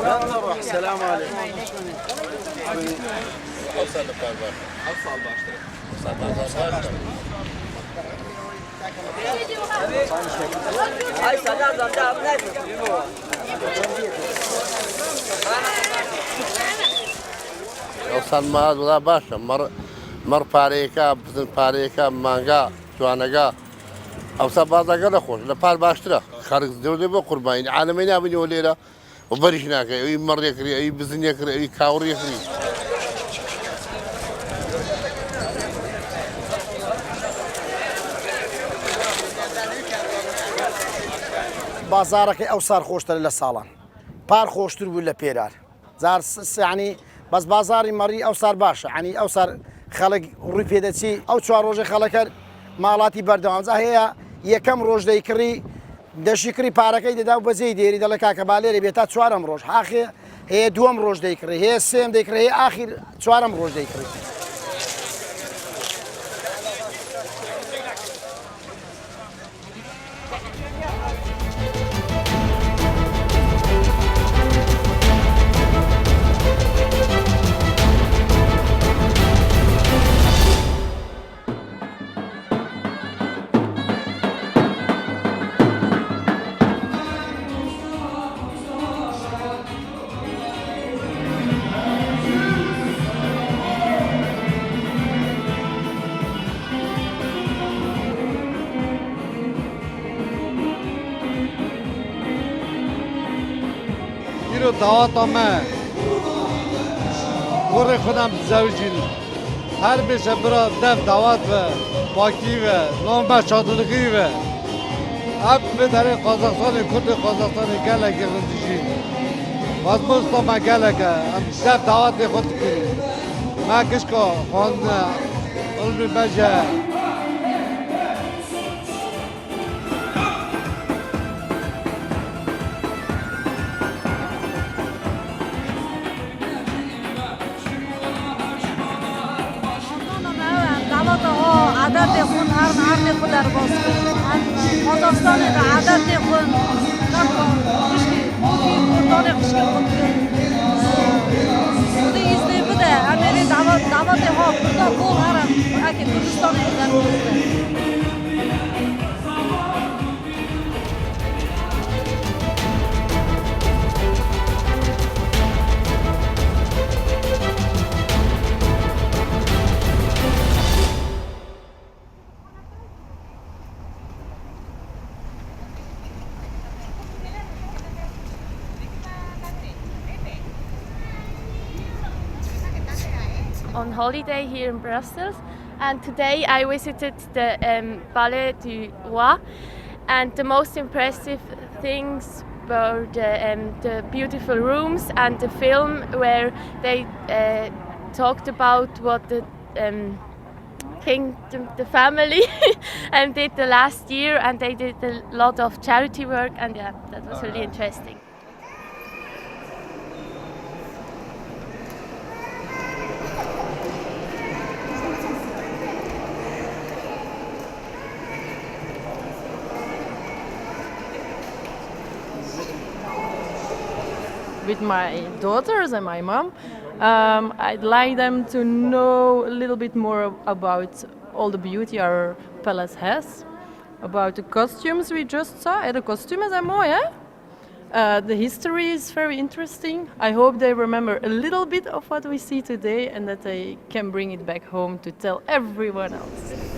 نروح السلام عليكم ئەوسان ماز وڵا باشە مەڕ پارەیەکە بزن پارەیەکە مانگا جوانەکە ئەوسا بازاگە نەخۆش لە پار باشترە خەرک دەودێ بۆ قوربانی عالەمەی نابنیەوە لێرە و بەریش ناکەی ئەوی مەڕێکری ئەوی بزنێکری ئەوی کاوڕێکری بازارەکەی ئەو سار خۆشتر لە ساڵان پار خۆشتر بوو لە پێرار زار ینی بەس بازاری مەڕی ئەو سار باشە ینی ئەو سار خەڵک ڕووی پێدەچی ئەو چوار ڕۆژەی خەڵەکە ماڵاتی بەردەوامجا هەیە یەکەم ڕۆژ دەیکڕی دەشیکری پارەکەی دەدا و بەجێی دێری دەڵێ کاکە بالێرە بێت تا چوارەم ڕۆژ حاخێ هەیە دووەم ڕۆژ دەیکڕی هەیە سێم دەیکڕی هەیە ئاخیر چوارەم ڕۆژ دەیکڕی. رو دعوت من گوره خودم زوجین هر بشه برا دف دعوت و پاکی و نام شادلگی و اب به در قازاخستان کرد قازاخستان گله که بندشین باز مستم گله که دف دعوت خود کنیم ما کشکا خان علمی بجه عادت خون هر خود در باز قازاخستان عادت خون کردان خشکی خود خودی ایزنی بده امیری دعوت ها کردان کل هرم اکی کردستان در بازده on holiday here in Brussels, and today I visited the Palais du Roi, and the most impressive things were the beautiful rooms and the film where they talked about what the king, the family, and did the last year, and they did a lot of charity work, and yeah, that was really interesting. With my daughters and my mom, I'd like them to know a little bit more about all the beauty our palace has, about the costumes we just saw. De kostumen zijn mooi, hè? The history is very interesting. I hope they remember a little bit of what we see today and that they can bring it back home to tell everyone else.